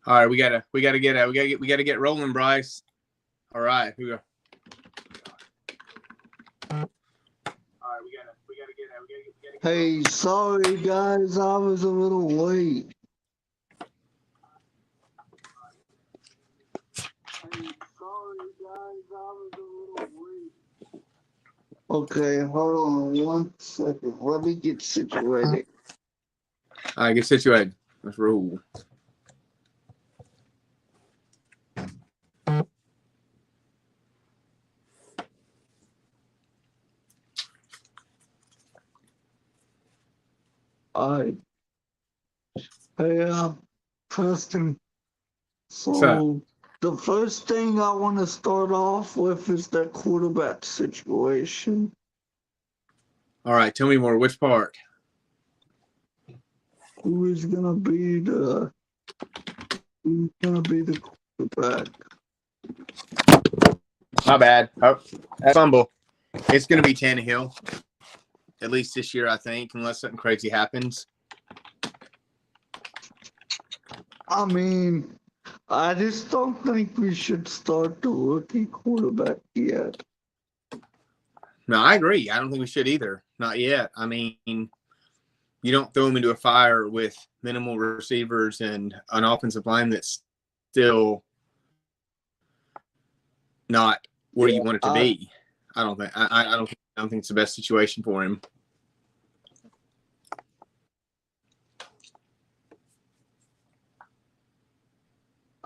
All right, we gotta get rolling, Bryce. All right, we go. Hey, sorry guys, I was a little late. Okay, hold on 1 second. Let me get situated. All right, get situated. Let's roll. Alright. Hey, Preston. What's up? So, the first thing I want to start off with is that quarterback situation. All right, tell me more. Which part? Who is gonna be the quarterback? My bad. Oh, that's fumble. It's gonna be Tannehill. At least this year, I think, unless something crazy happens. I mean, I just don't think we should start the rookie quarterback yet. No, I agree. I don't think we should either. Not yet. I mean, you don't throw him into a fire with minimal receivers and an offensive line that's still not where you Yeah, want it to be. I don't think it's the best situation for him.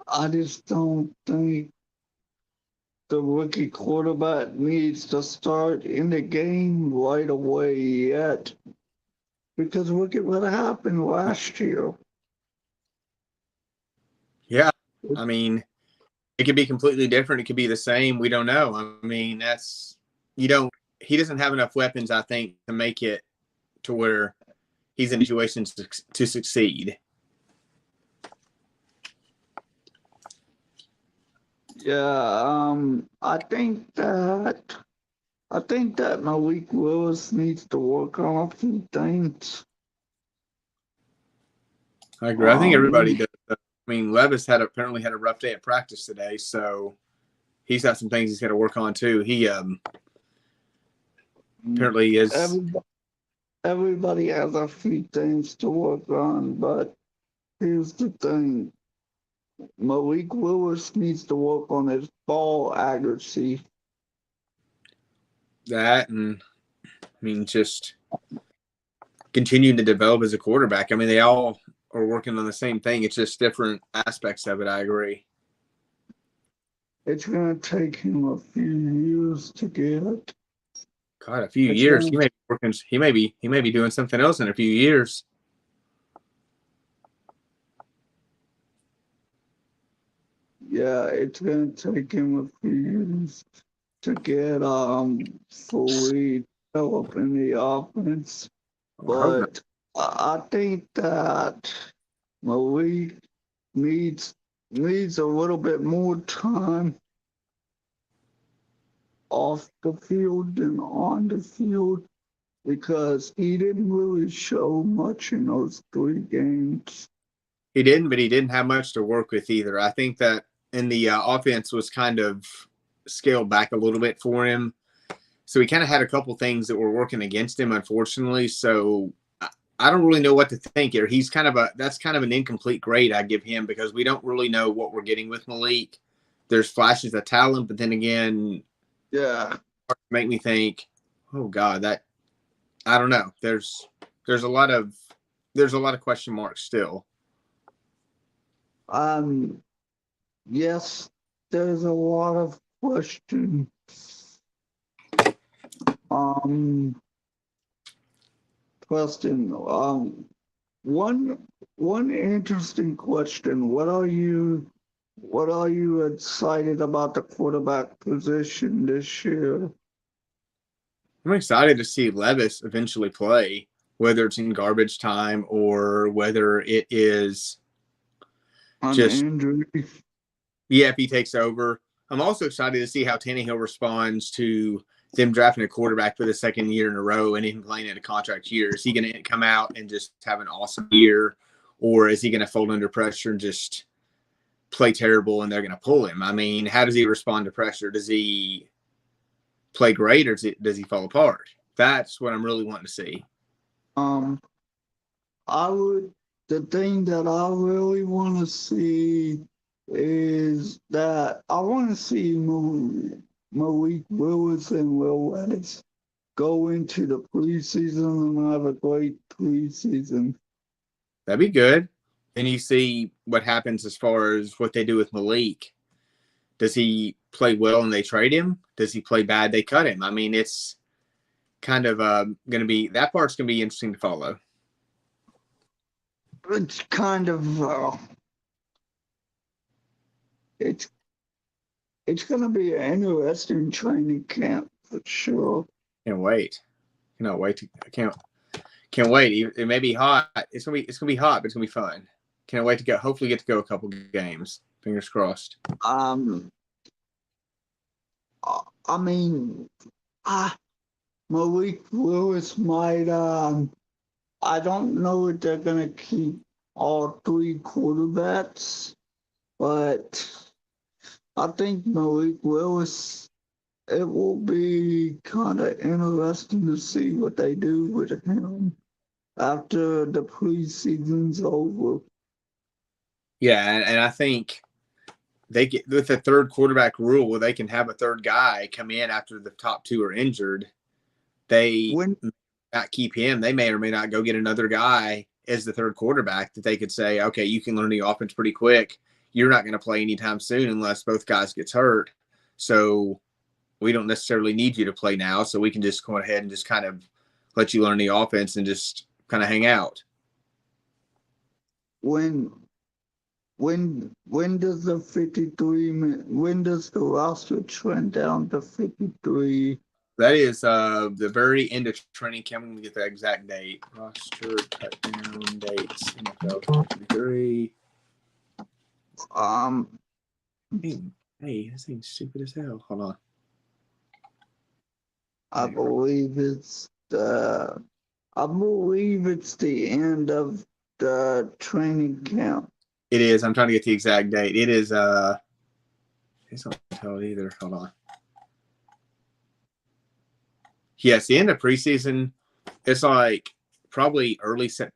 I just don't think the rookie quarterback needs to start in the game right away yet. Because look at what happened last year. Yeah. I mean, it could be completely different. It could be the same. We don't know. I mean, he doesn't have enough weapons, I think, to make it to where he's in situations to succeed. Yeah, I think that Malik Willis needs to work on a few things. I agree. I think everybody Um, does. I mean, Levis apparently had a rough day at practice today, so he's got some things he's got to work on too. He apparently is. everybody, everybody has a few things to work on, but here's the thing. Malik Willis needs to work on his ball accuracy. That, and I mean, just continuing to develop as a quarterback. I mean, they all are working on the same thing. It's just different aspects of it. I agree. It's going to take him a few years to get. God, a few It's years. going He to, may be working. He may be doing something else in a few years. yeah, it's going to take him a few years to get fully developed in the offense. I hope not. But I think that Malik needs needs a little bit more time off the field than on the field because he didn't really show much in those 3 games. He didn't, but he didn't have much to work with either. I think that in the offense was kind of scaled back a little bit for him. So he kind of had a couple things that were working against him, unfortunately. So I don't really know what to think here. That's kind of an incomplete grade I give him because we don't really know what we're getting with Malik. There's flashes of talent, but then again, Yeah, make me think, oh God, that I don't know. There's a lot of question marks still. um, yes, there's a lot of questions. Um, question. One one interesting question. What are you excited about the quarterback position this year? I'm excited to see Levis eventually play, whether it's in garbage time or whether it is On just, injury? yeah, if he takes over. I'm also excited to see how Tannehill responds to them drafting a quarterback for the second year in a row and him playing in a contract year. Is he going to come out and just have an awesome year, or is he going to fold under pressure and just play terrible and they're going to pull him. I mean, how does he respond to pressure? Does he play great or does he fall apart? That's what I'm really wanting to see. Um, the thing that I really want to see is that I want to see Malik Willis and Will Levis go into the preseason and have a great preseason. That'd be good. And you see what happens as far as what they do with Malik. Does he play well and they trade him? Does he play bad? They cut him. I mean, it's kind of going to be, that part's going to be interesting to follow. It's kind of, it's going to be an interesting training camp for sure. Can't wait. Cannot wait to, can't wait. It may be hot. It's gonna be hot, but it's gonna be fun. Can't wait to go. Hopefully, get to go a couple games. Fingers crossed. I mean, Malik Willis might. I don't know if they're gonna keep all three quarterbacks, but I think Malik Willis. It will be kind of interesting to see what they do with him after the preseason's over. Yeah, and I think they get with the third quarterback rule where they can have a third guy come in after the top two are injured. They may not keep him. They may or may not go get another guy as the third quarterback that they could say, okay, you can learn the offense pretty quick. You're not going to play anytime soon unless both guys gets hurt. So we don't necessarily need you to play now, so we can just go ahead and just kind of let you learn the offense and just kind of hang out. When does the 53? When does the roster trend down to 53? That is the very end of training camp. I'm going to get the exact date. Roster cut down dates. NFL 53. Hey, this thing's stupid as hell. Hold on. I believe it's the end of the training camp. It is. I'm trying to get the exact date. It is it's not tell it either. Hold on. Yes, the end of preseason. It's like probably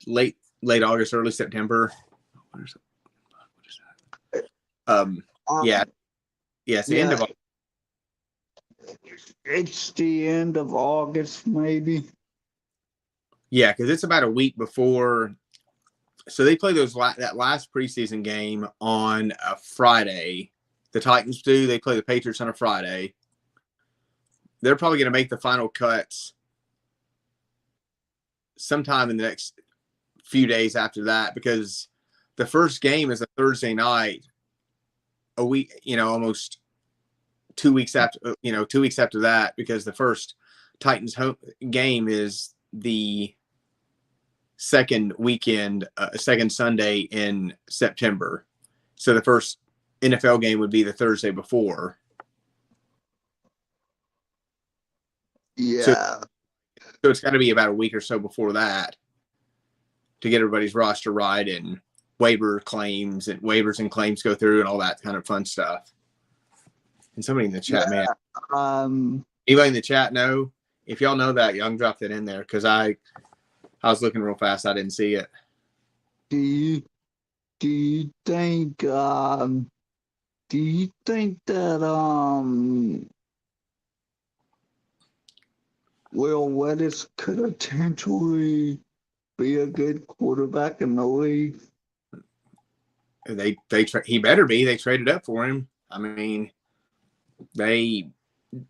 late August, early September. What is that? Yeah. Yes, the end of August. It's the end of August, maybe. Yeah, because it's about a week before. So they play that last preseason game on a Friday. The Titans do. They play the Patriots on a Friday. They're probably going to make the final cuts sometime in the next few days after that, because the first game is a Thursday night, a week, almost 2 weeks after, 2 weeks after that, because the first Titans home game is the second weekend, second Sunday in September. So the first NFL game would be the Thursday before. Yeah. So it's got to be about a week or so before that to get everybody's roster right and waivers and claims go through and all that kind of fun stuff. And somebody in the chat, man. Anybody in the chat know? If y'all know that, y'all can drop that in there, because I was looking real fast. I didn't see it. Do you think that Will Levis could potentially be a good quarterback in the league? He better be. They traded up for him. I mean, they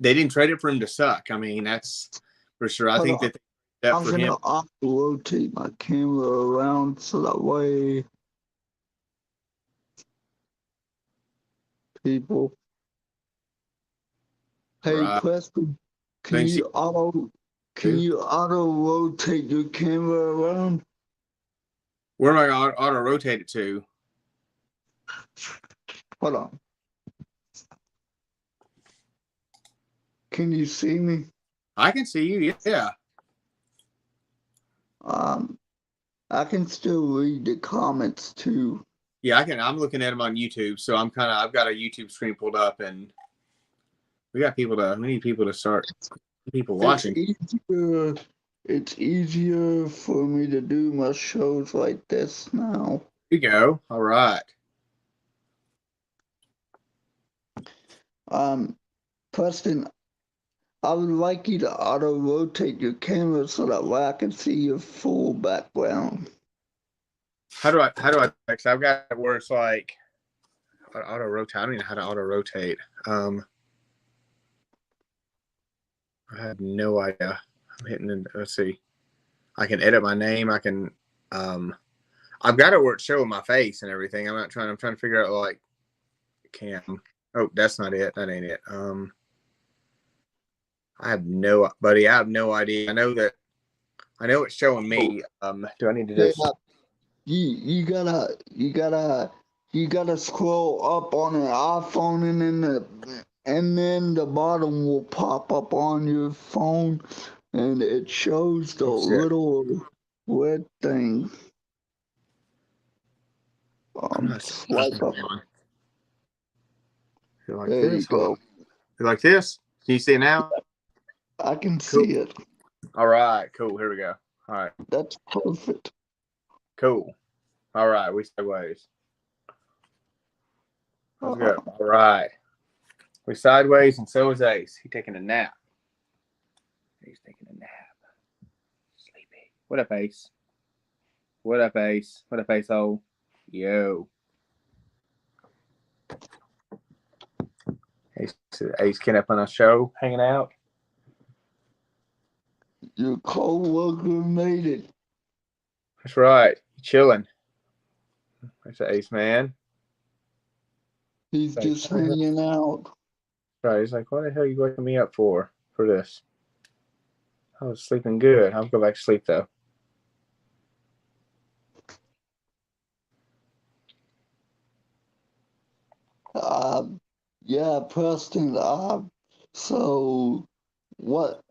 didn't trade it for him to suck. I mean, that's for sure. I think that I'm going to rotate my camera around so that way people. Hey, right. Preston, can you auto rotate your camera around? Where am I going to auto rotate it to? Hold on. Can you see me? I can see you, yeah. I can still read the comments too. Yeah, I'm looking at him on YouTube, so I've got a YouTube screen pulled up, and we need people to start, people watching. It's easier for me to do my shows like this now. Here you go. All right. Preston, I would like you to auto rotate your camera so that way I can see your full background. How do I fix? I've got it where it's like auto rotate. I don't even know how to auto rotate. I have no idea. I'm hitting it. Let's see. I can edit my name. I can. I've got it where it's showing my face and everything. I'm trying to figure out like cam. Oh, that's not it. That ain't it. I have no idea. I know it's showing me. Do I need to just? You gotta scroll up on an iPhone, and then the bottom will pop up on your phone, and it shows the little red thing. Swipe up. Like there this. You go. Like this. Can you see it now? I can see it. All right. Cool. Here we go. All right. That's perfect. Cool. All right. We sideways. Let's go. All right. We sideways, and so is Ace. He's taking a nap. He's taking a nap. Sleepy. What up, Ace? What up, Ace? What up, Ace hole? Yo. Ace Ken up on a show, hanging out. Your co-worker made it. That's right. Chilling. That's the Ace man. He's just hanging out. Right. He's like, what the hell are you waking me up for this? I was sleeping good. I'll go back to sleep, though. Yeah, Preston. So what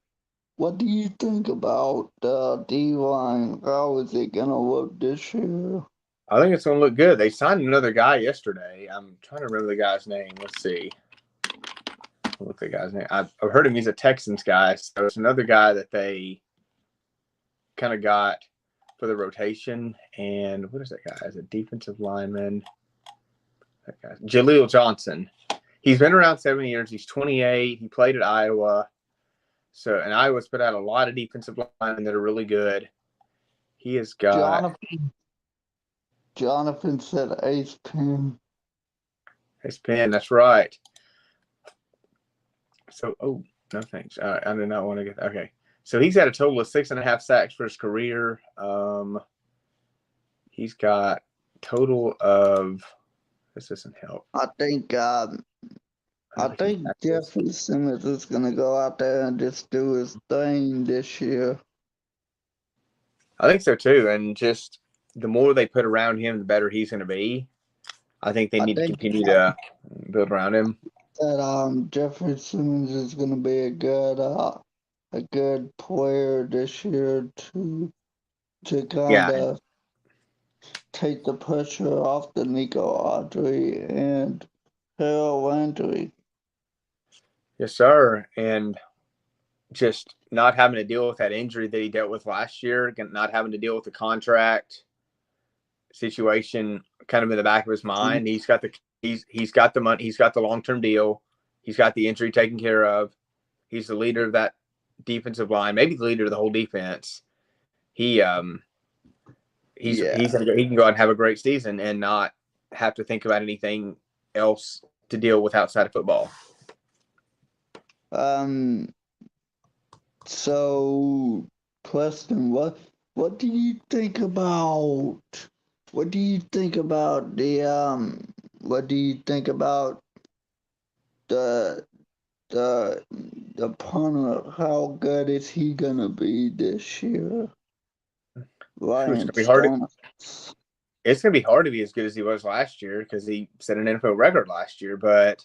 do you think about D-line? How is it gonna look this year? I think it's going to look good. They signed another guy yesterday. I'm trying to remember the guy's name. Let's see. Look the guy's name. I've heard him. He's a Texans guy. So it's another guy that they kind of got for the rotation. And what is that guy? Is a defensive lineman. That guy, Jaleel Johnson. He's been around 7 years. He's 28. He played at Iowa. And Iowa's put out a lot of defensive linemen that are really good. He has got Jonathan said Ace Penn. Ace Penn, that's right. So, no thanks. I did not want to get. Okay, so he's got a total of 6.5 sacks for his career. He's got total of. This doesn't help. I think Jeffrey Simmons is gonna go out there and just do his thing this year. I think so too, and just the more they put around him, the better he's going to be. I think they need to continue to build around him. That Jeffrey Simmons is going to be a good player this year to kind of take the pressure off the Nico Audrey and Harold Landry. Yes, sir, and just not having to deal with that injury that he dealt with last year, not having to deal with the contract situation kind of in the back of his mind. He's got the money, he's got the long-term deal, he's got the injury taken care of. He's the leader of that defensive line, maybe the leader of the whole defense. He can go out and have a great season and not have to think about anything else to deal with outside of football. So Preston, what do you think about the punter? How good is he gonna be this year? It's gonna be hard to be as good as he was last year because he set an NFL record last year. But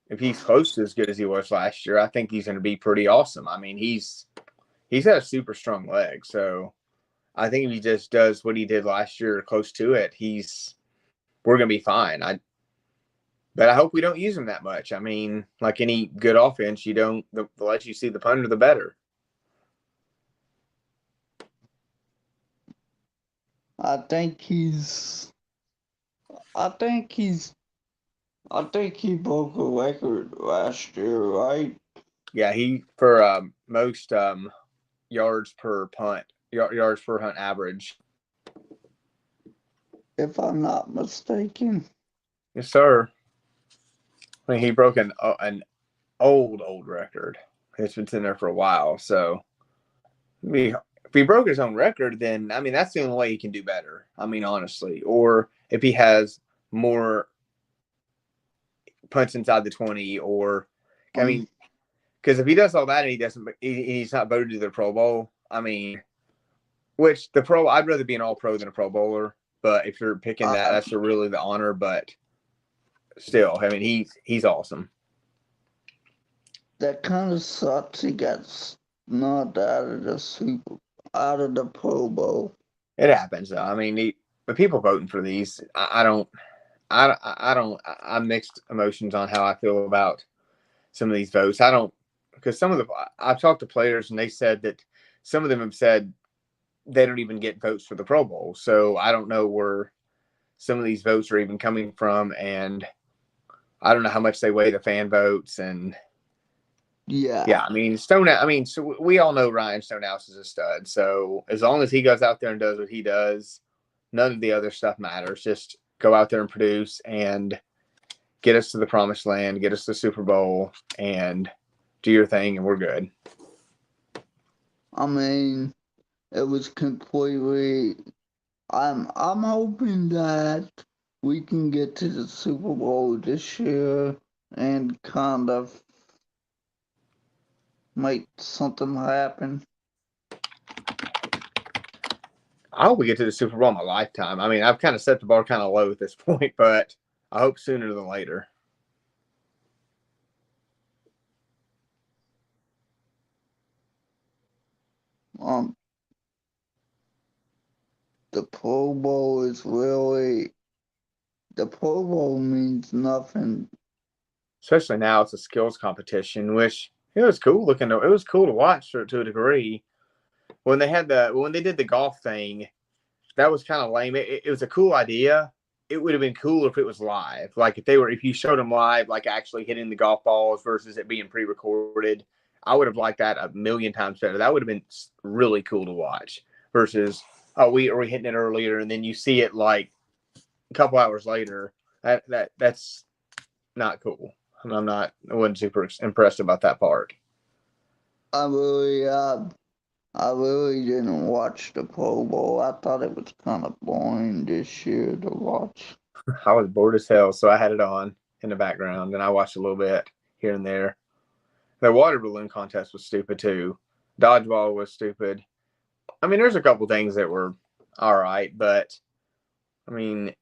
if he's close to as good as he was last year, I think he's going to be pretty awesome. I mean, he's got a super strong leg, so I think if he just does what he did last year, or close to it, he's we're going to be fine. But I hope we don't use him that much. I mean, like any good offense, you don't, the less you see the punter, the better. I think he broke a record last year, right? Yeah, he for most yards per punt, yards per hunt average. If I'm not mistaken. Yes, sir. I mean, he broke an old record. It's been in there for a while. So, if he broke his own record, then I mean that's the only way he can do better. I mean, honestly, or if he has more punts inside the 20, or I mean, because if he does all that and he doesn't, he's not voted to the Pro Bowl. I mean, which I'd rather be an All Pro than a Pro Bowler. But if you're picking that, that's really the honor. But still, I mean, he's awesome. That kind of sucks. He got knocked out of the Pro Bowl. It happens, though. I mean, the people voting for these, I'm mixed emotions on how I feel about some of these votes. Because I've talked to players and they said that some of them have said they don't even get votes for the Pro Bowl. So I don't know where some of these votes are even coming from. And I don't know how much they weigh the fan votes. And yeah, I mean, so we all know Ryan Stonehouse is a stud. So as long as he goes out there and does what he does, none of the other stuff matters. Just go out there and produce and get us to the promised land, get us to the Super Bowl, and do your thing, and we're good. I mean, it was completely. I'm hoping that we can get to the Super Bowl this year and kind of make something happen. I hope we get to the Super Bowl in my lifetime. I mean, I've kind of set the bar kind of low at this point, but I hope sooner than later. The Pro Bowl means nothing. Especially now, it's a skills competition, which it was cool looking. It was cool to watch to a degree. When they did the golf thing, that was kind of lame. It was a cool idea. It would have been cool if it was live. Like if you showed them live, like actually hitting the golf balls versus it being pre-recorded. I would have liked that a million times better. That would have been really cool to watch versus, are we hitting it earlier and then you see it like a couple hours later. That's not cool. I wasn't super impressed about that part. I really didn't watch the Pro Bowl. I thought it was kind of boring this year to watch. I was bored as hell, so I had it on in the background and I watched a little bit here and there. The water balloon contest was stupid too. Dodgeball was stupid. I mean, there's a couple things that were all right, but I mean,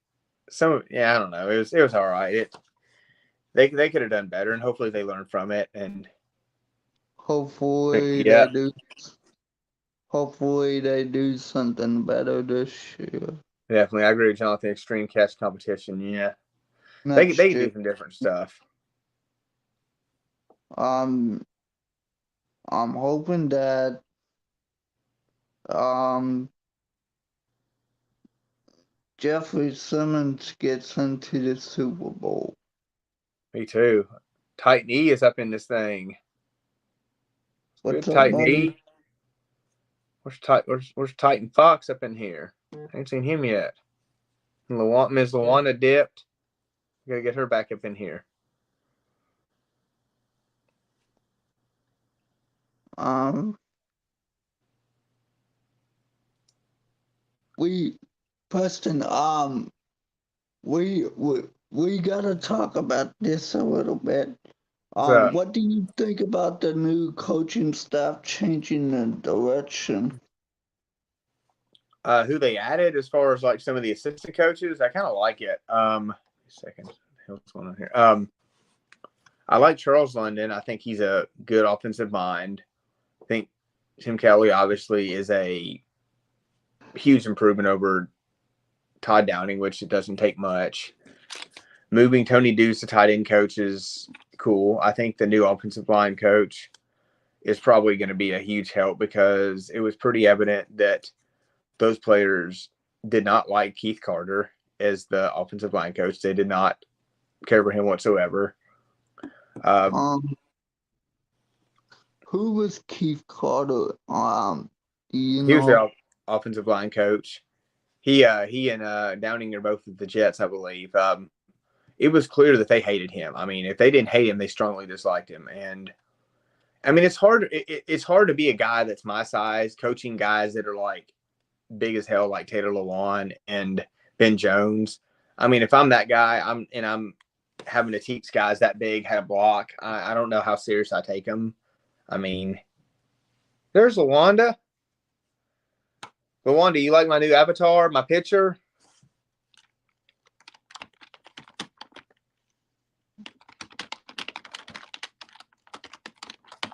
I don't know. It was all right. They could have done better, and hopefully they learn from it. And hopefully they do something better this year. Definitely, I agree with Jonathan. Extreme catch competition, yeah. They do some different stuff. I'm hoping that Jeffrey Simmons gets into the Super Bowl. Me too. Titan E is up in this thing. What's up, Titan buddy? E? Where's Titan Fox up in here? I ain't seen him yet. Ms. Luana dipped. Gotta get her back up in here. Preston, we gotta talk about this a little bit. What do you think about the new coaching staff changing the direction? Who they added as far as like some of the assistant coaches, I kind of like it. Second, what's going on here? I like Charles London. I think he's a good offensive mind. I think Tim Kelly obviously is a huge improvement over Todd Downing, which it doesn't take much. Moving Tony Dews to tight end coach is cool. I think the new offensive line coach is probably going to be a huge help because it was pretty evident that those players did not like Keith Carter as the offensive line coach. They did not care for him whatsoever. Who was Keith Carter? He was the offensive line coach. He and Downing are both at the Jets, I believe. It was clear that they hated him. I mean, if they didn't hate him, they strongly disliked him. And I mean, it's hard. It's hard to be a guy that's my size, coaching guys that are like big as hell, like Taylor Lewan and Ben Jones. I mean, if I'm that guy, I'm having to teach guys that big how to block. I don't know how serious I take them. I mean, there's LaWanda. LaWanda, you like my new avatar, my picture?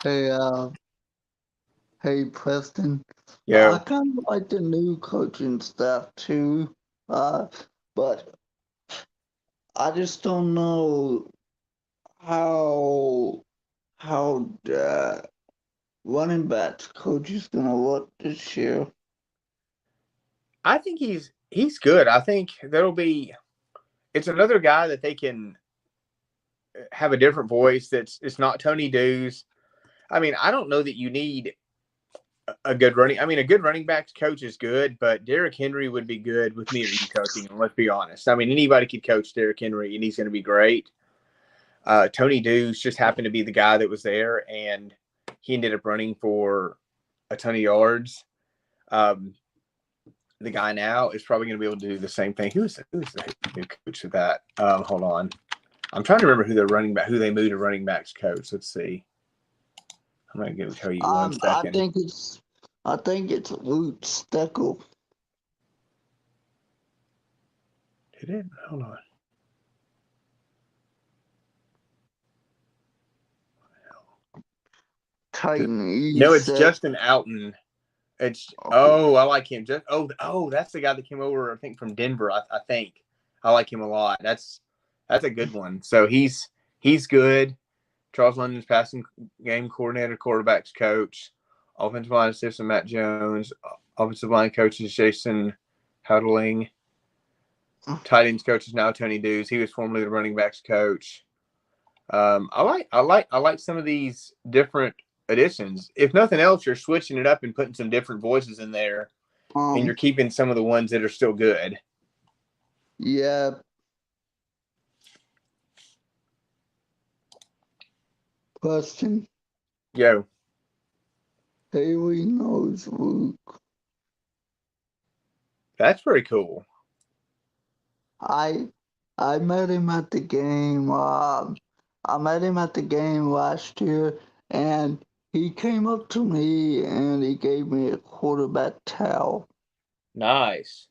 Hey, Preston. Yeah. I kind of like the new coaching staff too, but I just don't know how the running backs coach is gonna look this year. I think he's good. I think it's another guy that they can have a different voice. It's not Tony Dews. I mean, I don't know that you need a good running backs coach is good, but Derrick Henry would be good with me or you coaching him. Let's be honest. I mean, anybody could coach Derrick Henry, and he's going to be great. Tony Dews just happened to be the guy that was there, and he ended up running for a ton of yards. The guy now is probably going to be able to do the same thing. Who's the new coach of that? Hold on. I'm trying to remember who they moved to running backs coach. Let's see. I'm going to tell you 1 second. I think it's Luke Steckel. Did it? Hold on. Titan. No, it's Justin Alton. I like him. That's the guy that came over, I think, from Denver. I think I like him a lot. That's a good one. So he's good. Charles London's passing game coordinator, quarterbacks coach, offensive line assistant Matt Jones, offensive line coach is Jason Huddling. Tight ends coach is now Tony Dews. He was formerly the running backs coach. I like some of these different additions. If nothing else, you're switching it up and putting some different voices in there, and you're keeping some of the ones that are still good. Yeah. Question. Yo. Haley knows Luke. That's pretty cool. I met him at the game. I met him at the game last year, and he came up to me and he gave me a quarterback towel. Nice.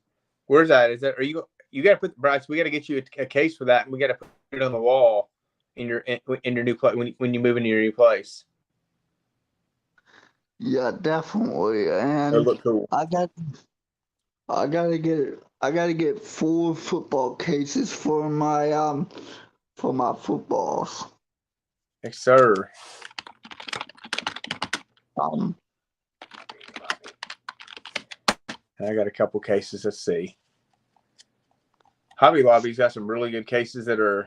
Where's that? Are you got to put, Bryce? We got to get you a case for that, and we got to put it on the wall in your new place when you move into your new place. Yeah, definitely. And that look cool. I gotta get 4 football cases for my footballs. Yes, sir. I got a couple cases. Let's see. Hobby Lobby's got some really good cases that'll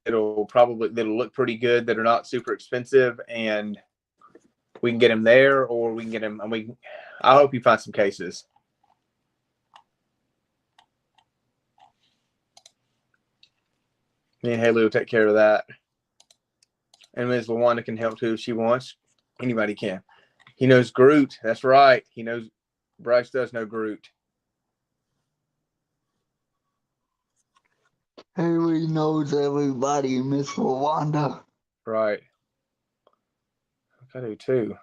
look pretty good, that are not super expensive, and we can get them there, or we can get them. I hope you find some cases. Me and Haley will take care of that. And Ms. LaWanda can help too if she wants. Anybody can. He knows Groot. That's right. He knows. Bryce does know Groot. Haley knows everybody, Miss LaWanda. Right. I do too.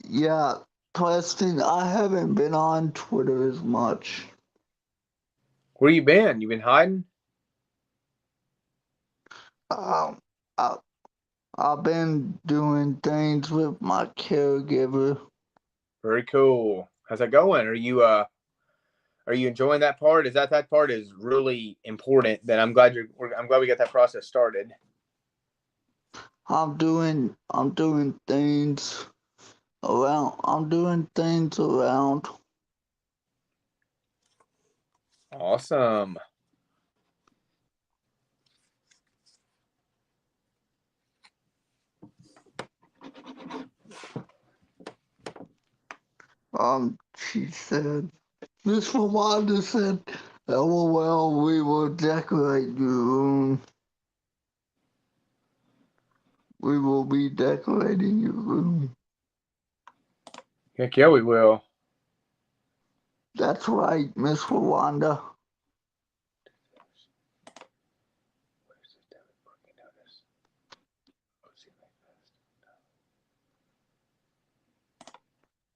Yeah, Preston, I haven't been on Twitter as much. Where you been? You been hiding? I've been doing things with my caregiver. Very cool. How's that going? Are you enjoying that part? That part is really important. That I'm glad we got that process started. I'm doing things around. Awesome. She said, Miss Wanda said, LOL, we will decorate your room. We will be decorating your room. Heck yeah, we will. That's right, Miss Wanda.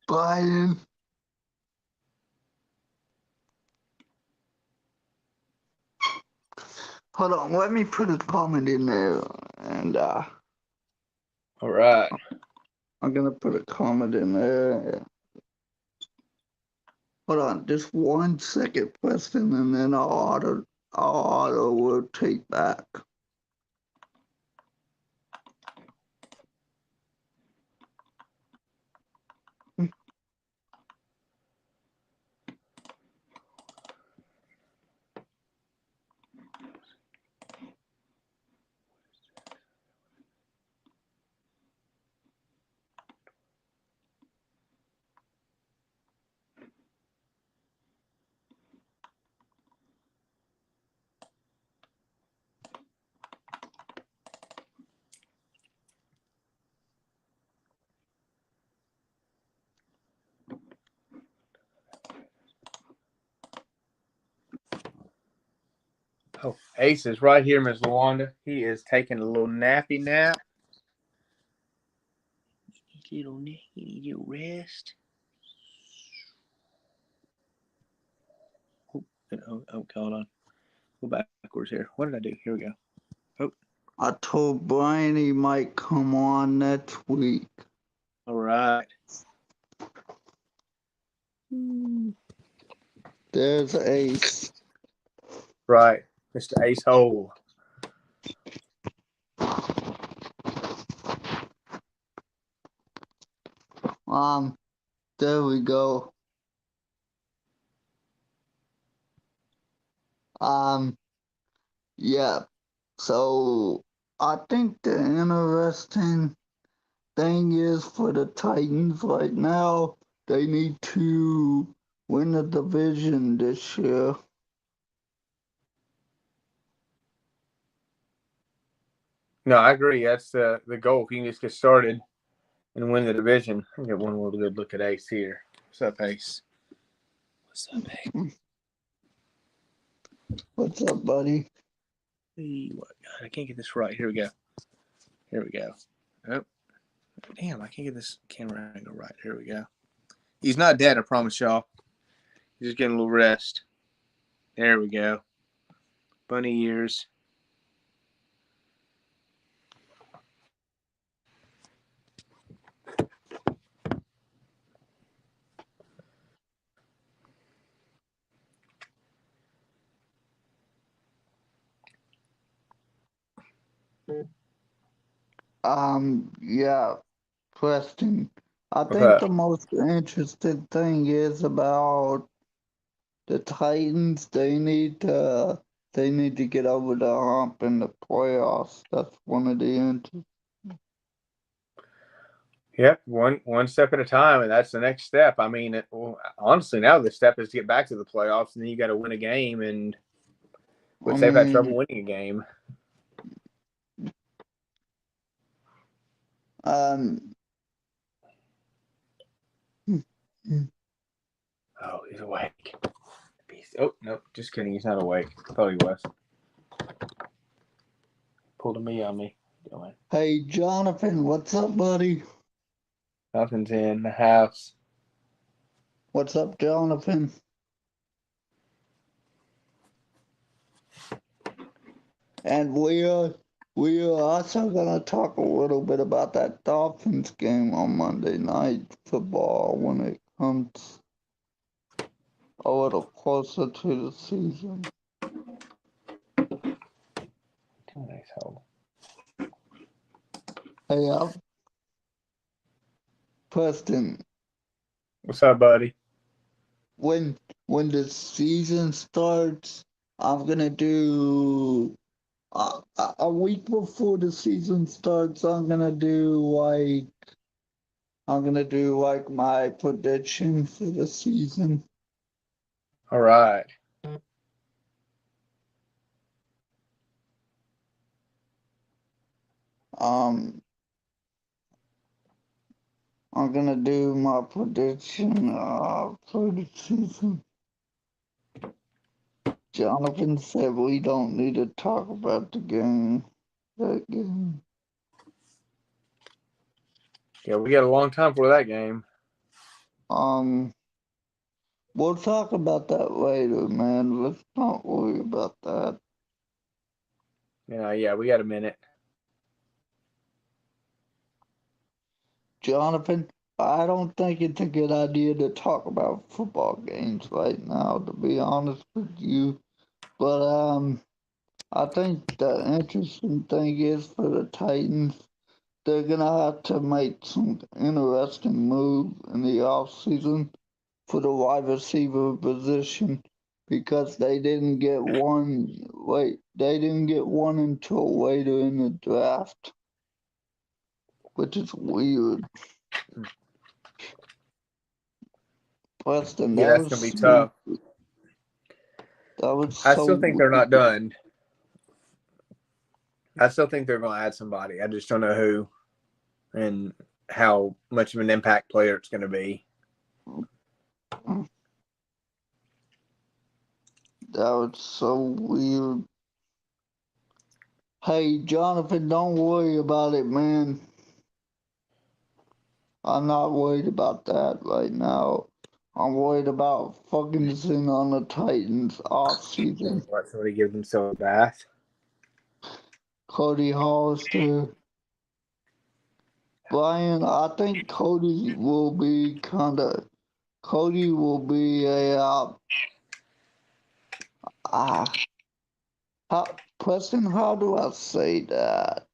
Brian. Hold on, let me put a comment in there, and All right. I'm gonna put a comment in there. Hold on, just 1 second, Preston, and then I'll auto rotate back. Oh, Ace is right here, Miss Wanda. He is taking a little nappy nap. You need your rest. Oh, hold on. Go backwards here. What did I do? Here we go. Oh. I told Brian he might come on next week. All right. There's Ace. Right. Mr. Ace Hole. There we go. Yeah. So I think the interesting thing is for the Titans right now, they need to win the division this year. No, I agree. That's the goal. If you can just get started and win the division. I'll get one more good look at Ace here. What's up, Ace? What's up, Ace? What's up, buddy? Hey, what? God, I can't get this right. Here we go. Here we go. Oh, damn! I can't get this camera angle right. Here we go. He's not dead. I promise y'all. He's just getting a little rest. There we go. Bunny ears. Yeah, Preston. I What's think up? the most interesting thing is about the Titans. They need to get over the hump in the playoffs. That's one of the interesting. Yep, one step at a time, and that's the next step. I mean, honestly, now the step is to get back to the playoffs, and then you got to win a game, and which they've had trouble winning a game. Oh, he's awake. Oh, no, just kidding. He's not awake. I thought he was. Pulled a me on me. Hey, Jonathan, what's up, buddy? Nothing's in the house. What's up, Jonathan? And We are also gonna talk a little bit about that Dolphins game on Monday Night Football when it comes a little closer to the season. Nice hold. Hey, Preston, What's up, buddy? when the season starts, I'm gonna do a week before the season starts. I'm gonna do like my prediction for the season. All right. Um, I'm gonna do my prediction for the season. Jonathan said we don't need to talk about the game. That game. Yeah, we got a long time for that game. Um, we'll talk about that later, man. Let's not worry about that. Yeah, we got a minute. Jonathan, I don't think it's a good idea to talk about football games right now, to be honest with you. But I think the interesting thing is for the Titans, they're gonna have to make some interesting move in the offseason for the wide receiver position because they didn't get one. Wait, they didn't get one until later in the draft, which is weird. Preston, Yeah, that that's was gonna be so, tough. that was I so still think they're not weird. done. I still think they're going to add somebody. I just don't know who and how much of an impact player it's going to be. That was so weird. Hey, Jonathan, don't worry about it, man. I'm not worried about that right now. I'm worried about focusing on the Titans off season. Let somebody give themselves a bath. Cody Hollister. Brian, I think Cody will be a uh Preston, how do I say that?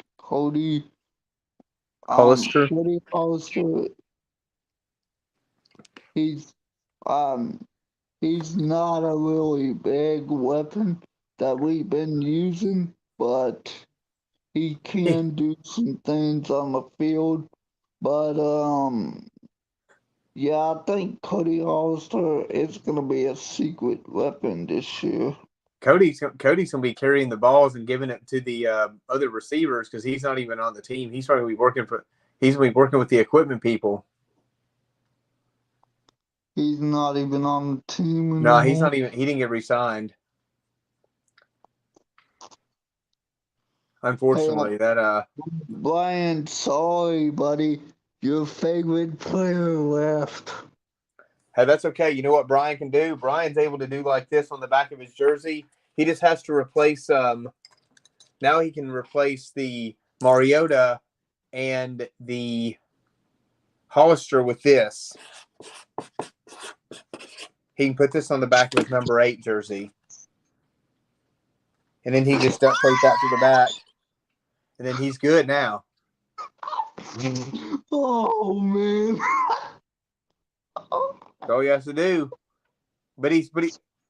Hollister. Cody Hollister, he's um he's not a really big weapon that we've been using, but he can do some things on the field. But yeah, I think Cody Hollister is gonna be a secret weapon this year. Cody's gonna be carrying the balls and giving it to the other receivers because he's not even on the team. He's probably working for. He's gonna be working with the equipment people. He's not even on the team No, he's anymore. not even. He didn't get re-signed. Hey, Unfortunately, that Brian, sorry, buddy. Your favorite player left. hey, that's okay. You know what Brian can do? Brian's able to do like this on the back of his jersey. He just has to replace. Now he can replace the Mariota and the Hollister with this. He can put this on the back of his number 8 jersey. And then he just duct tape that to the back. And then he's good now. Oh man. That's all he has to do. But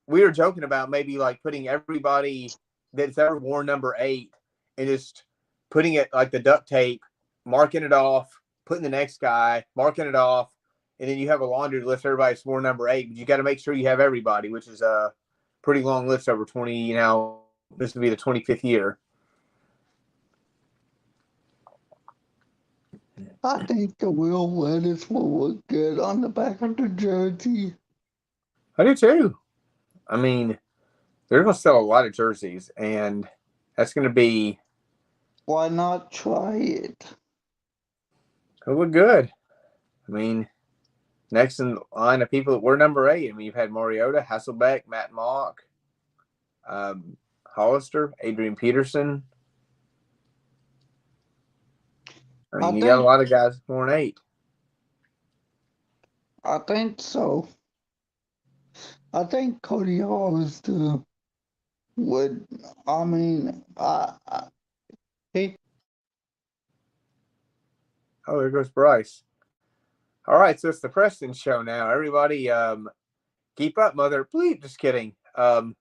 we were joking about maybe like putting everybody that's ever worn number 8 and just putting it like the duct tape, marking it off, putting the next guy, marking it off, and then you have a laundry list. Everybody's worn number 8, but you got to make sure you have everybody, which is a pretty long list over 20. This will be the 25th year. I think the real lettuce will look good on the back of the jersey. I do too. I mean, they're going to sell a lot of jerseys, and that's going to be. Why not try it? It'll look good. I mean, next in line of people that were number 8. I mean, you've had Mariota, Hasselbeck, Matt Mock, Hollister, Adrian Peterson. I I mean, you got a think lot of guys more than 8. I think so. I think Cody Hall is the would. I mean, he Oh, there goes Bryce. All right, so it's the Preston show now. Everybody, keep up, mother. Bleep. Just kidding. So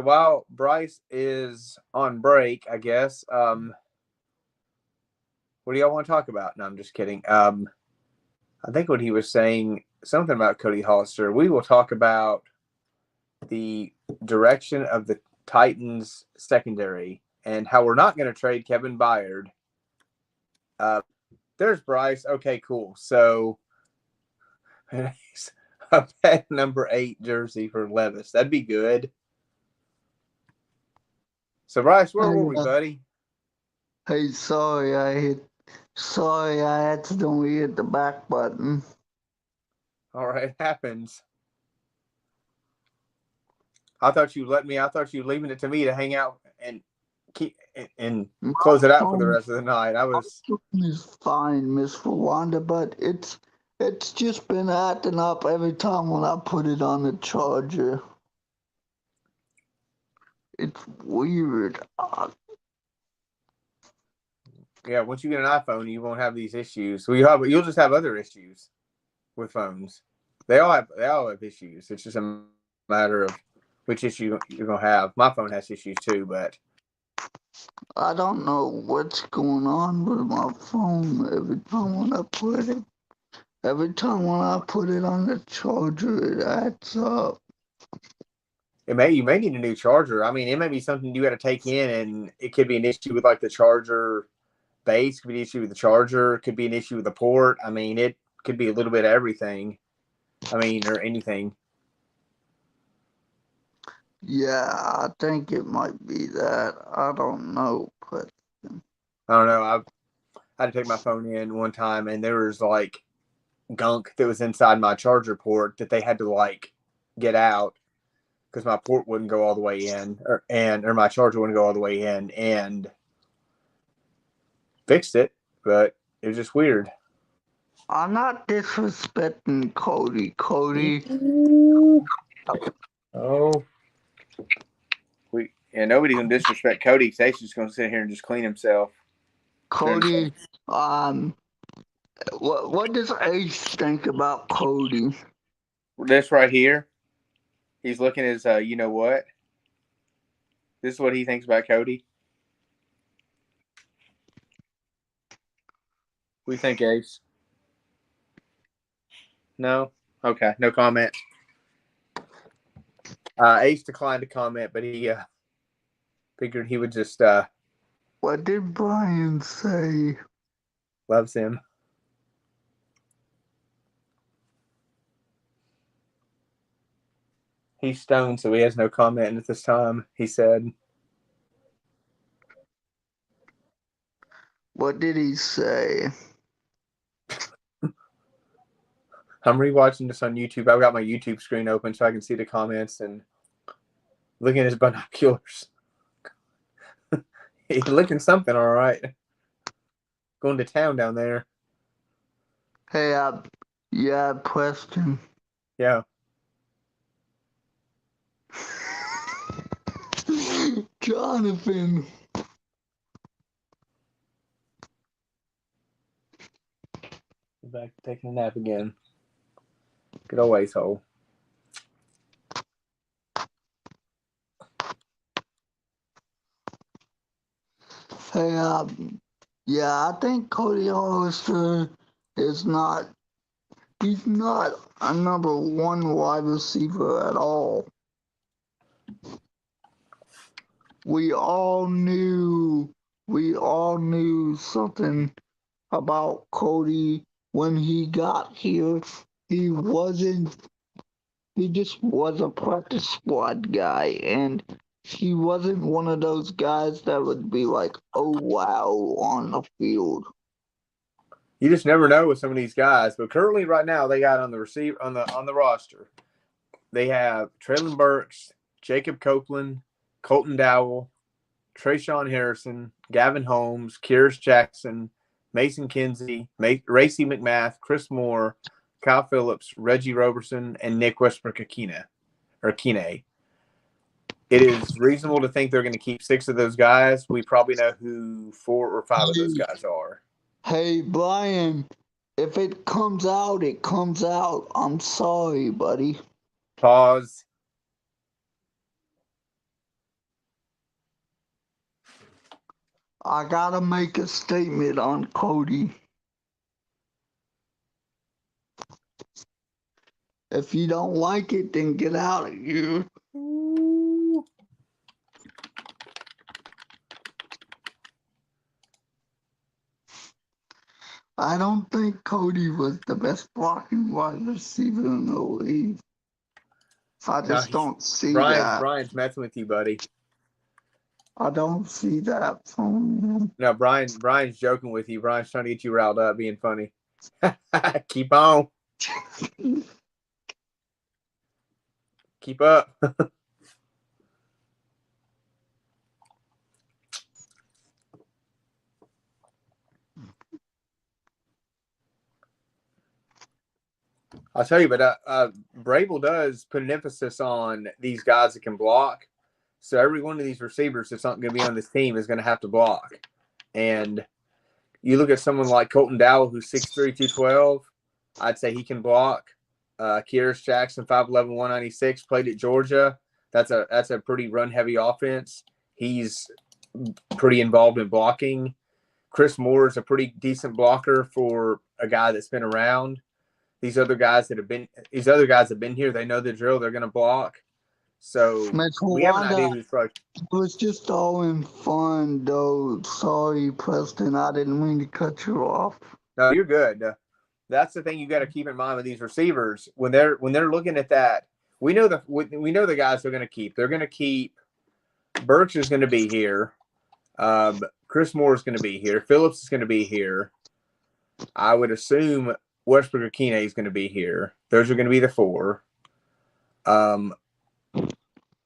while Bryce is on break, I guess, what do y'all want to talk about? No, I'm just kidding. I think what he was saying, something about Cody Hollister. We will talk about the direction of the Titans secondary and how we're not going to trade Kevin Byard. There's Bryce. Okay, cool. So a bet number 8 jersey for Levis. That'd be good. So Bryce, where were we, buddy? Hey, sorry, I accidentally hit the back button. All right, it happens. I thought you were leaving it to me to hang out and keep and close it out for the rest of the night. It's fine, Miss Verwanda, but it's just been acting up every time when I put it on the charger. It's weird. Yeah, once you get an iPhone, you won't have these issues. You'll just have other issues with phones. They all have issues. It's just a matter of which issue you're gonna have. My phone has issues too, but I don't know what's going on with my phone every time when I put it on the charger, it acts up. you may need a new charger. I mean, it may be something you got to take in, and it could be an issue with like the charger base, could be an issue with the charger, could be an issue with the port. I mean, it could be a little bit of everything. I mean, or anything. Yeah, I think it might be that. I don't know, but I don't know. I had to take my phone in one time, and there was like gunk that was inside my charger port that they had to like get out because my port wouldn't go all the way in, or my charger wouldn't go all the way in, and fixed it. But it was just weird. I'm not disrespecting Cody. Cody, Oh, nobody can disrespect Cody because he's just gonna sit here and just clean himself. Cody, what does Ace think about Cody? This right here, he's looking as you know what? This is what he thinks about Cody. We think Ace. No? Okay, no comment. Ace declined to comment, but he figured he would just What did Brian say? loves him. He's stoned, so he has no comment at this time, he said. What did he say? I'm rewatching this on YouTube. I've got my YouTube screen open so I can see the comments and looking at his binoculars. He's looking something all right. Going to town down there. Hey, yeah, Preston. Yeah. Jonathan. Back to taking a nap again. Good old Ace hole. Hey, yeah, I think Cody Hollister is not. He's not a number 1 wide receiver at all. We all knew something about Cody when he got here. He just was a practice squad guy, and he wasn't one of those guys that would be like, oh wow, on the field. You just never know with some of these guys. But currently, right now, they got on the roster. They have Treylon Burks, Jacob Copeland, Colton Dowell, Trayshawn Harrison, Gavin Holmes, Kyrus Jackson, Mason Kinsey, Racy McMath, Chris Moore, Kyle Phillips, Reggie Roberson, and Nick Westbrook-Akine. It is reasonable to think they're going to keep 6 of those guys. We probably know who 4 or 5 of those guys are. Hey, Brian, if it comes out, it comes out. I'm sorry, buddy. Pause. I gotta make a statement on Cody. If you don't like it, then get out of here. I don't think Cody was the best blocking wide receiver in the league. I just don't see that. Brian's messing with you, buddy. I don't see that from him. No, Brian's joking with you. Brian's trying to get you riled up, being funny. Keep on. Keep up. I'll tell you, but Vrabel does put an emphasis on these guys that can block. So every one of these receivers that's not going to be on this team is going to have to block. And you look at someone like Colton Dowell, who's 6'3", 212. I'd say he can block. Kearis Jackson, 5'11", 196, played at Georgia. That's a pretty run-heavy offense. He's pretty involved in blocking. Chris Moore is a pretty decent blocker for a guy that's been around. These other guys have been here. They know the drill. They're going to block. So we have an idea who's probably. It was just all in fun, though. Sorry, Preston. I didn't mean to cut you off. No, you're good. That's the thing you got to keep in mind with these receivers when they're looking at that. We know the guys they're going to keep. They're going to keep. Burks is going to be here. Chris Moore is going to be here. Phillips is going to be here. I would assume Westbrook-Akine is going to be here. Those are going to be the 4.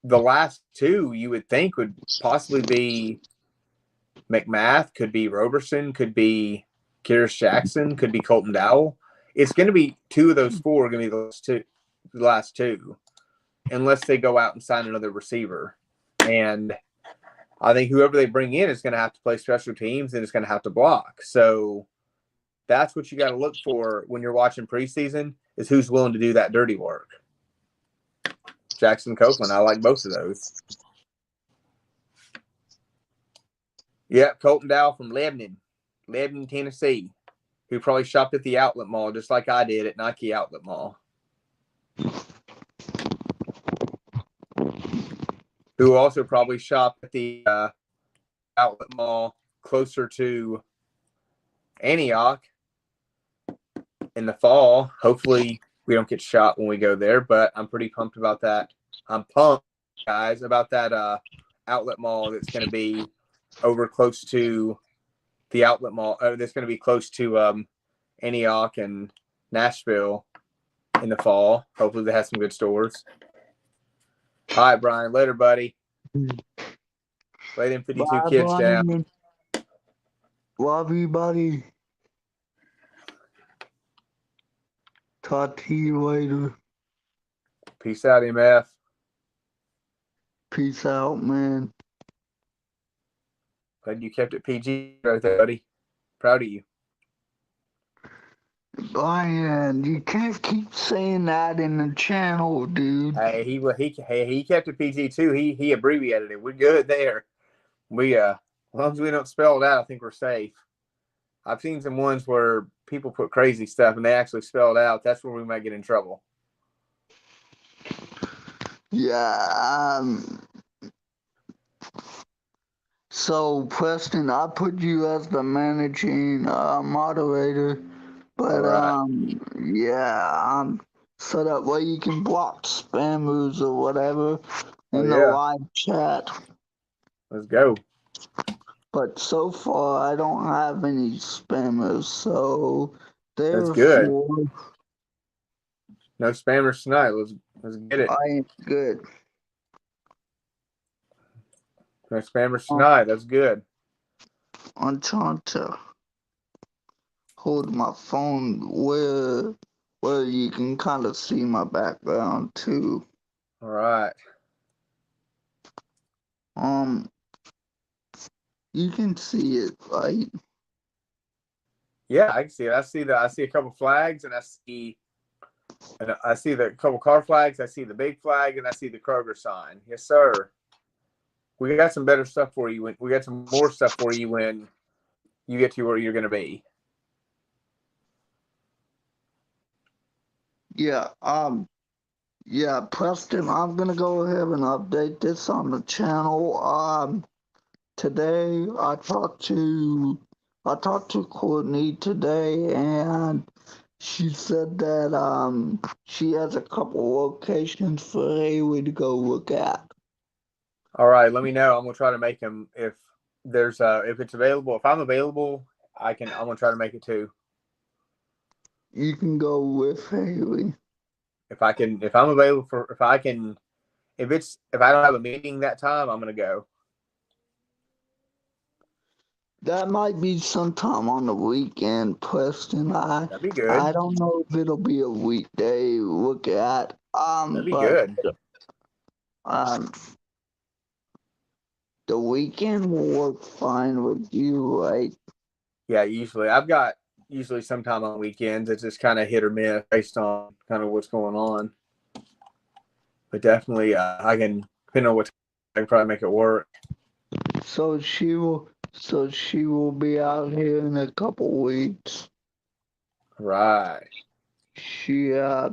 The last 2 you would think would possibly be McMath, could be Roberson, could be Kearis Jackson, could be Colton Dowell. It's going to be 2 of those 4 are going to be the last two, unless they go out and sign another receiver. And I think whoever they bring in is going to have to play special teams and is going to have to block. So that's what you got to look for when you're watching preseason, is who's willing to do that dirty work. Jackson Copeland, I like both of those. Yep, Colton Dowell from Lebanon, Tennessee, who probably shopped at the outlet mall just like I did at Nike Outlet Mall. Who also probably shopped at the outlet mall closer to Antioch in the fall. Hopefully we don't get shot when we go there, but I'm pretty pumped about that. I'm pumped, guys, about that outlet mall that's going to be over close to the outlet mall. That's going to be close to Antioch and Nashville in the fall. Hopefully they have some good stores. All right, Brian. Later, buddy. Lay them 52 kids Brian. down. Love you, buddy. Talk to you later. Peace out, MF. Peace out, man. Glad you kept it PG right there, buddy. Proud of you. Brian, you can't keep saying that in the channel, dude. Hey, he kept it PG too. He abbreviated it. We're good there. We as long as we don't spell it out, I think we're safe. I've seen some ones where people put crazy stuff and they actually spell it out. That's where we might get in trouble. Yeah. So, Preston, I put you as the managing moderator, but right. yeah, so that way you can block spammers or whatever in the live chat. Let's go. But so far, I don't have any spammers, so that's good. No spammers tonight. Let's get it. I ain't good. No spammers tonight. That's good. On Tonto. hold my phone where you can kind of see my background too. All right. Um, you can see it, right? Yeah, I can see it. I see a couple flags, and I see the couple car flags. I see the big flag, and I see the Kroger sign. Yes, sir. We got some better stuff for you. We got some more stuff for you when you get to where you're going to be. Yeah. Yeah, Preston, I'm gonna go ahead and update this on the channel. Today I talked to Courtney today, and she said that she has a couple locations for Haley to go look at. All right, let me know. I'm gonna try to make them if it's available. If I'm available, I'm gonna try to make it too. You can go with Haley. If I'm available if I don't have a meeting that time, I'm gonna go. That might be sometime on the weekend, Preston. That'd be good. I don't know if it'll be a weekday look at. That'd be But good. um the weekend will work fine with you, right? Yeah, I've got sometime on weekends. It's just kind of hit or miss based on kind of what's going on. But definitely, I can depending on what time, I can probably make it work. So she will be out here in a couple weeks. Right. She uh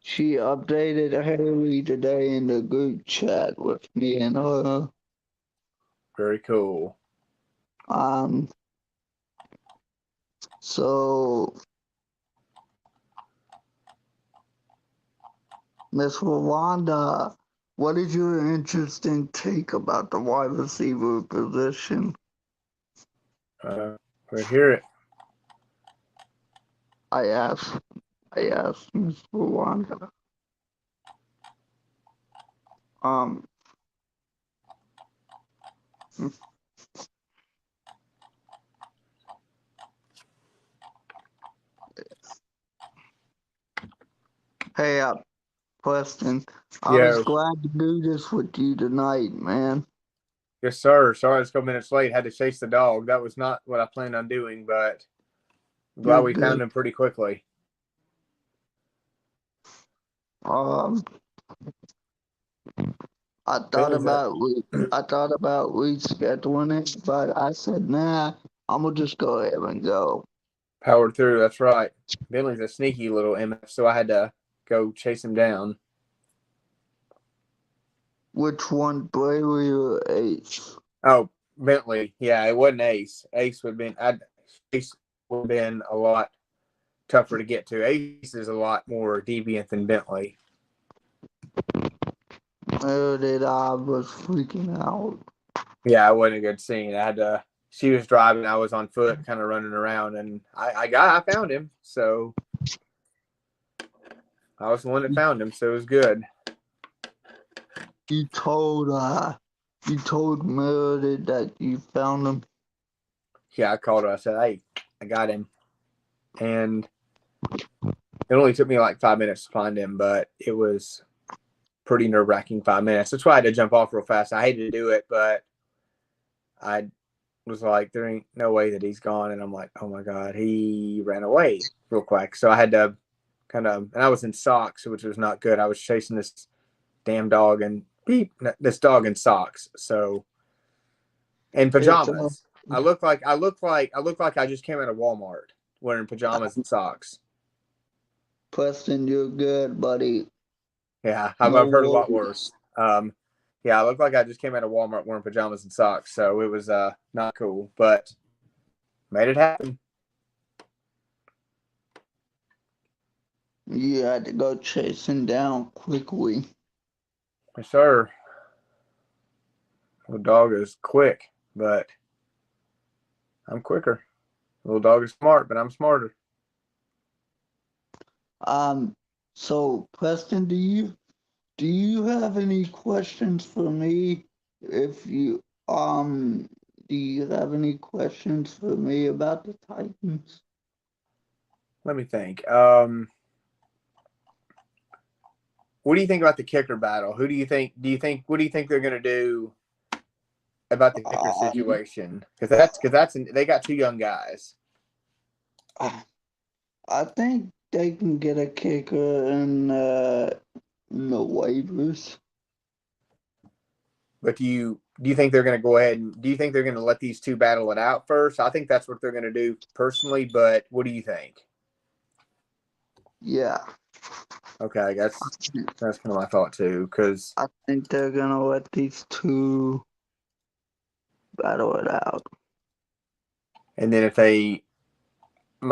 she updated Haley today in the group chat with me and her. Very cool. Um so Miss Rwanda, what is your interesting take about the wide receiver position? We hear it. I asked Miss Rwanda. Um hey, Preston, I was Yeah. glad to do this with you tonight, man. Yes, sir. Sorry, I was a couple minutes late. Had to chase the dog. That was not what I planned on doing, but I'm glad You're we found good. him pretty quickly. Um, I thought Bentley's a about rescheduling it, but I said, nah, I'm gonna just go ahead and go. powered through. That's right. Bentley's a sneaky little MF, so I had to go chase him down. Which one, Brayley or Ace? Oh, Bentley. Yeah, it wasn't Ace. Ace would have been a lot tougher to get to. Ace is a lot more deviant than Bentley. Meredith, I was freaking out. Yeah, it wasn't a good scene. I had to. She was driving. I was on foot, kind of running around, and I found him. So I was the one that found him. So it was good. You told you told Meredith that you found him. Yeah, I called her. I said, "Hey, I got him," and it only took me like 5 minutes to find him, but it was pretty nerve wracking 5 minutes. That's why I had to jump off real fast. I hated to do it, but I was like, there ain't no way that he's gone. And I'm like, oh my God, he ran away real quick. So I had to and I was in socks, which was not good. I was chasing this damn dog and this dog in socks. So, and It's pajamas. I look like I just came out of Walmart wearing pajamas and socks. Preston, you're good, buddy. Yeah, No I've heard a lot worries. worse. Yeah, I look like I just came out of Walmart wearing pajamas and socks, so it was not cool, but made it happen. You had to go chasing down quickly. Yes, sir. Little dog is quick, but I'm quicker. Little dog is smart, but I'm smarter. Um, so Preston, do you have any questions for me? If you do you have any questions for me about the Titans? Let me think. What do you think about the kicker battle? Who do you think? What do you think they're going to do about the kicker Um, situation? Because they got two young guys. I think they can get a kicker in the waivers. But do you think they're going to go ahead and do you think they're going to let these two battle it out first? I think that's what they're going to do personally. But what do you think? Yeah, Okay, that's kind of my thought too. Because I think they're gonna let these two battle it out. and then if they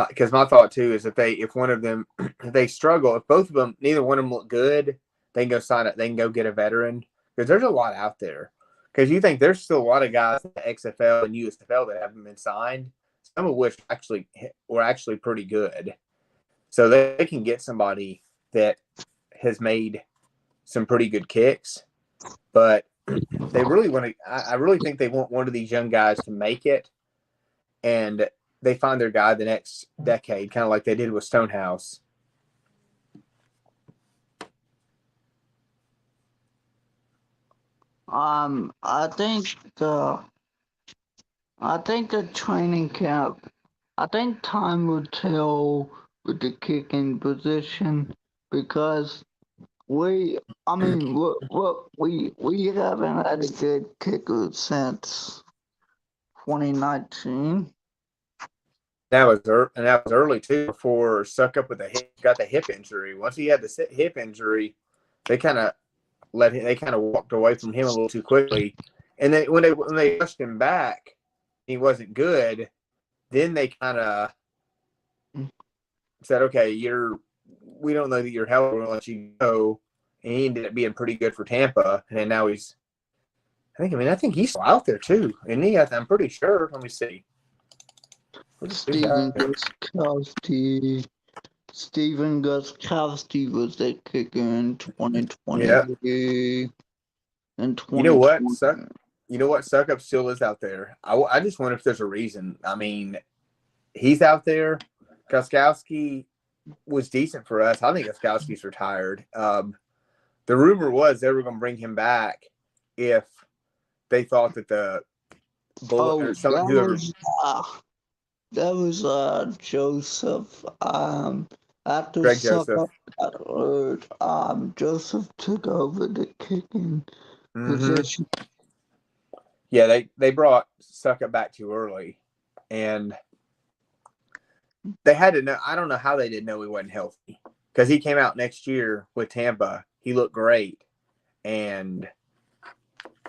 because my thought too is if one of them if they struggle, if both of them neither one of them look good, they can go sign it. They can go get a veteran because there's a lot out there. Because you think there's still a lot of guys in the XFL and USFL that haven't been signed, some of which were actually pretty good. So they can get somebody that has made some pretty good kicks, but they really want to. I really think they want one of these young guys to make it, and they find their guy the next decade, kind of like they did with Stonehouse. I think the training camp. I think time will tell with the kicking position because I mean, we haven't had a good kicker since 2019. That was early too. Before Suckup got the hip injury. Once he had the hip injury, they kind of they kind of walked away from him a little too quickly. And then when they rushed him back, he wasn't good. Then they kind of said, "Okay, we don't know that you're healthy. We're gonna let you go." And he ended up being pretty good for Tampa. And now I think he's still out there too. And I'm pretty sure. Let me see. Steven Gostkowski. Steven Gostkowski was the kicker in 2020 Yeah. and You know what? 2020. You know what? Suckup still is out there. I just wonder if there's a reason. I mean, he's out there. Gostkowski was decent for us. I think Gostkowski's retired. The rumor was they were going to bring him back if they thought that the bullet or some whoever That was Joseph. After Greg Joseph. Suckup got hurt, Joseph took over the kicking Mm-hmm. position. Yeah, they brought Suckup back too early, and they had to know. I don't know how they didn't know he wasn't healthy because he came out next year with Tampa. He looked great and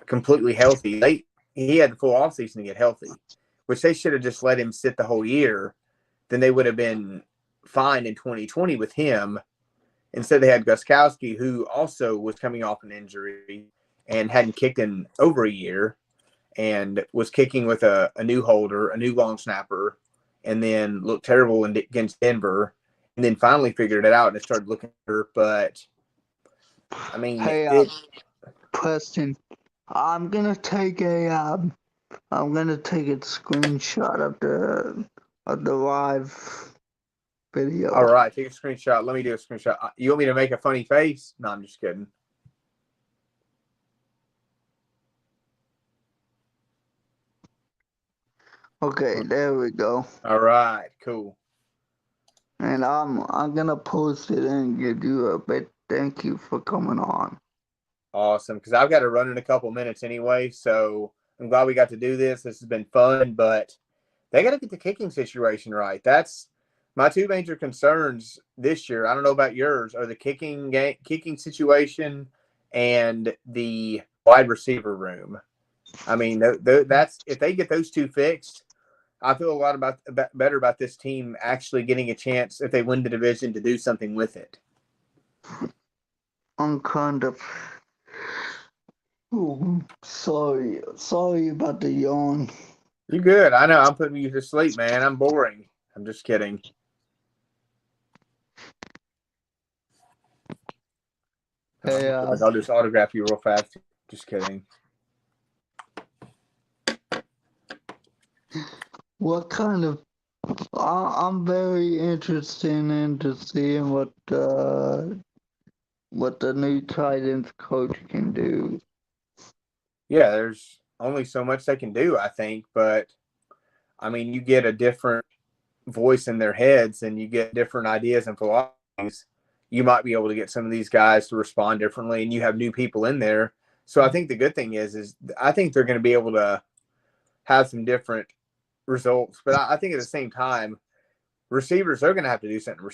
completely healthy. He had the full offseason to get healthy, which they should have just let him sit the whole year. Then they would have been fine in 2020 with him. Instead, they had Gostkowski, who also was coming off an injury and hadn't kicked in over a year and was kicking with a new holder, a new long snapper, and then looked terrible against Denver. And then finally figured it out and it started looking better. But, I mean, Hey, Preston, I'm gonna take a screenshot of the live video. all right, take a screenshot. Let me do a screenshot. You want me to make a funny face? No, I'm just kidding. Okay, there we go. All right, cool. And I'm gonna post it and give you a big thank you for coming on. Awesome, because I've got to run in a couple minutes anyway, so I'm glad we got to do this. This has been fun, but they got to get the kicking situation right. That's my two major concerns this year. I don't know about yours, are the kicking situation and the wide receiver room. I mean, that's if they get those two fixed, I feel a lot better about this team actually getting a chance if they win the division to do something with it. I'm kind of sorry about the yawn. You good? I know. I'm putting you to sleep, man. I'm boring. I'm just kidding. Hey, I'll just autograph you real fast. Just kidding. what kind of I'm very interested into seeing what the new Titans coach can do. Yeah, there's only so much they can do, I think. But I mean, you get a different voice in their heads and you get different ideas and philosophies. You might be able to get some of these guys to respond differently, and you have new people in there. So I think the good thing is I think they're going to be able to have some different results. But I think at the same time, receivers are going to have to do something.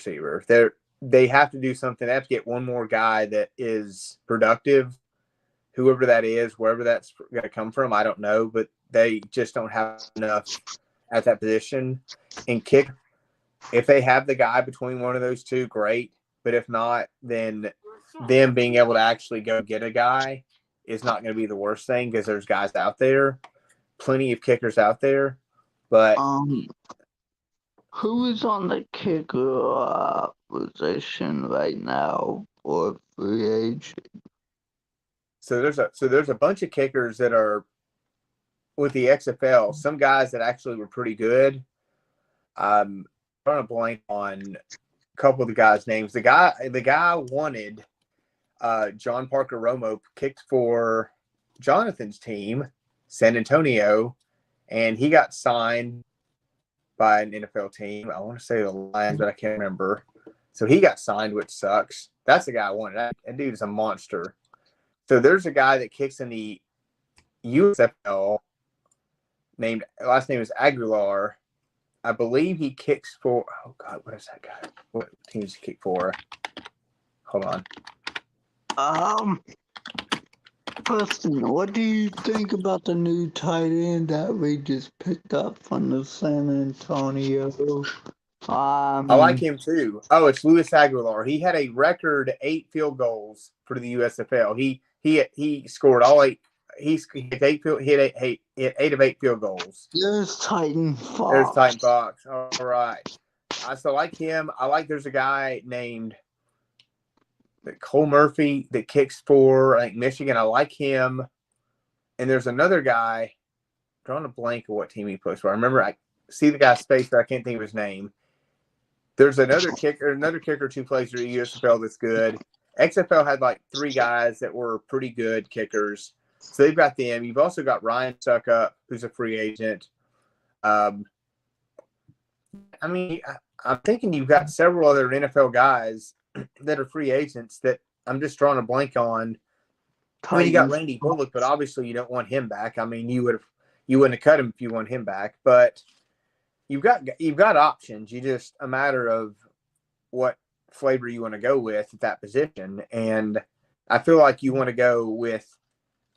They have to do something. They have to get one more guy that is productive, whoever that is, wherever that's going to come from. I don't know, but they just don't have enough at that position. And kick, if they have the guy between one of those two, great. But if not, then them being able to actually go get a guy is not going to be the worst thing because there's guys out there, plenty of kickers out there. But Who is on the kicker position right now for free agent? so there's a bunch of kickers that are with the XFL. Some guys that actually were pretty good. I'm trying to blank on a couple of the guys' names. The guy wanted John Parker Romo, kicked for Jonathan's team, San Antonio, and he got signed by an NFL team. I want to say the Lions, but I can't remember. So he got signed, which sucks. That's the guy I wanted. That dude is a monster. So there's a guy that kicks in the USFL named, last name is Aguilar. I believe he kicks for, oh God, what is that guy? What team does he kick for? Hold on. Preston, what do you think about the new tight end that we just picked up from the San Antonio? I like him too. Oh, it's Luis Aguilar. He had a record 8 field goals for the USFL. He scored all 8. He hit 8 of 8 field goals. There's Titan Fox. There's Titan Fox. All right. I still like him. There's a guy named Cole Murphy that kicks for, I think, Michigan. I like him. And there's another guy, I'm drawing a blank of what team he plays for. I remember I see the guy's face, but I can't think of his name. There's another kicker who plays for the USFL that's good. XFL had like 3 guys that were pretty good kickers. So they've got them. You've also got Ryan Suckup, who's a free agent. I mean, I'm thinking you've got several other NFL guys that are free agents that I'm just drawing a blank on. I mean, you got Randy Bullock, but obviously you don't want him back. I mean, you wouldn't have cut him if you want him back. But you've got options. You just a matter of what flavor you want to go with at that position. And I feel like you want to go with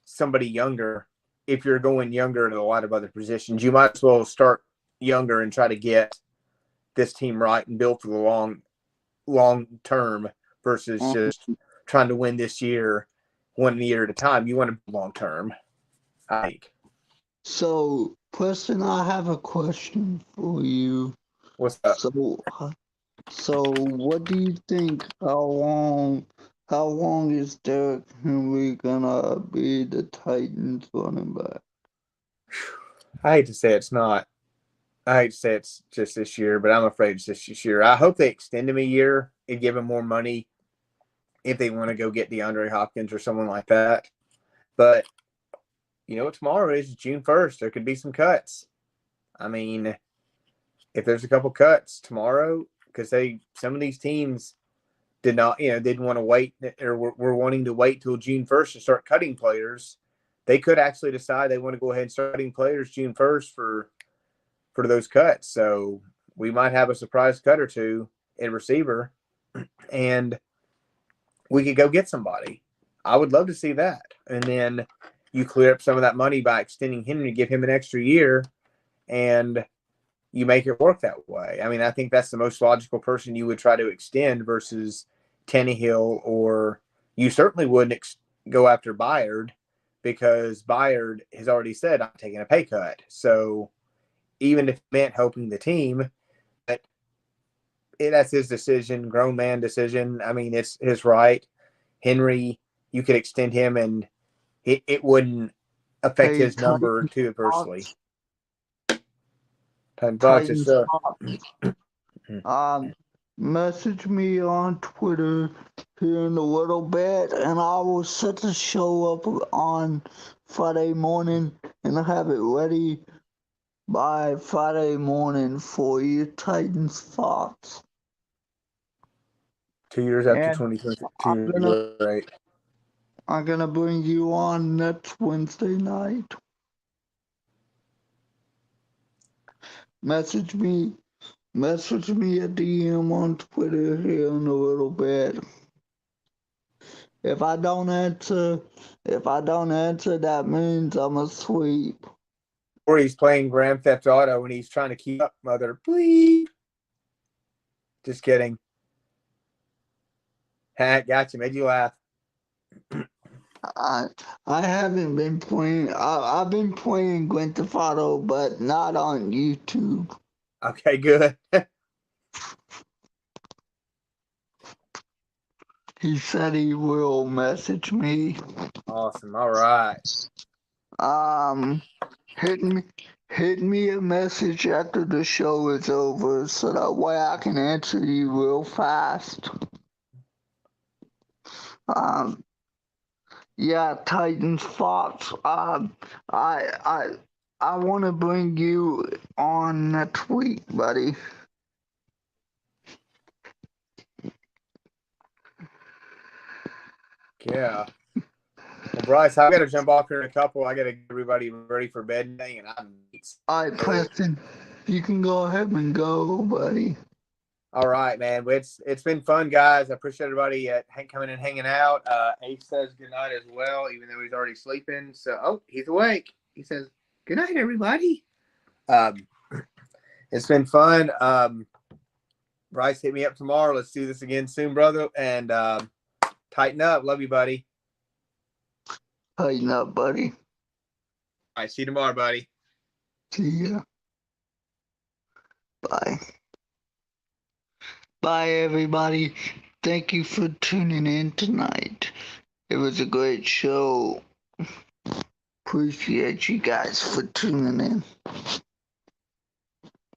somebody younger. If you're going younger at a lot of other positions, you might as well start younger and try to get this team right and build for the long term versus just trying to win this year 1 year at a time. You want to be long term, I think. So, Preston, I have a question for you. What's up? So what do you think? How long is Derrick Henry gonna be the Titans running back? I hate to say it's just this year, but I'm afraid it's just this year. I hope they extend him a year and give him more money if they want to go get DeAndre Hopkins or someone like that. But you know what tomorrow is? June 1st. There could be some cuts. I mean, if there's a couple cuts tomorrow, because some of these teams didn't want to wait or were wanting to wait till June 1st to start cutting players. They could actually decide they want to go ahead and start cutting players June 1st for those cuts. So we might have a surprise cut or two at receiver, and we could go get somebody. I would love to see that. And then you clear up some of that money by extending Henry, give him an extra year, and you make it work that way. I mean, I think that's the most logical person you would try to extend versus Tannehill, or you certainly wouldn't go after Byard because Byard has already said, I'm taking a pay cut. So even if it meant helping the team, that's his decision, grown man decision. I mean, it's his right. Henry, you could extend him and it wouldn't affect his number too adversely. Bunch of Titans stuff. Message me on Twitter here in a little bit, and I will set the show up on Friday morning and have it ready by Friday morning for you Titans thoughts. 2 years after And 2022, right? I'm gonna bring you on next Wednesday night. Message me a DM on Twitter here in a little bit. If I don't answer, that means I'm asleep. Or he's playing Grand Theft Auto and he's trying to keep up, mother. Please. Just kidding. Gotcha. Made you laugh. I haven't been playing. I've been playing Grand Theft Auto, but not on YouTube. Okay, good. He said he will message me. Awesome. All right. Hit me a message after the show is over, so that way I can answer you real fast. Yeah, Titans thoughts. I want to bring you on next week, buddy. Yeah. Well, Bryce, I got to jump off here in a couple. I got to get everybody ready for bed today, and I'm. All right, Preston, you can go ahead and go, buddy. All right, man. It's been fun, guys. I appreciate everybody coming and hanging out. Ace says good night as well, even though he's already sleeping. So, he's awake. He says good night, everybody. It's been fun. Bryce, hit me up tomorrow. Let's do this again soon, brother. And tighten up. Love you, buddy. Tighten up, buddy. All right, see you tomorrow, buddy. See ya. Bye. Bye, everybody. Thank you for tuning in tonight. It was a great show. Appreciate you guys for tuning in.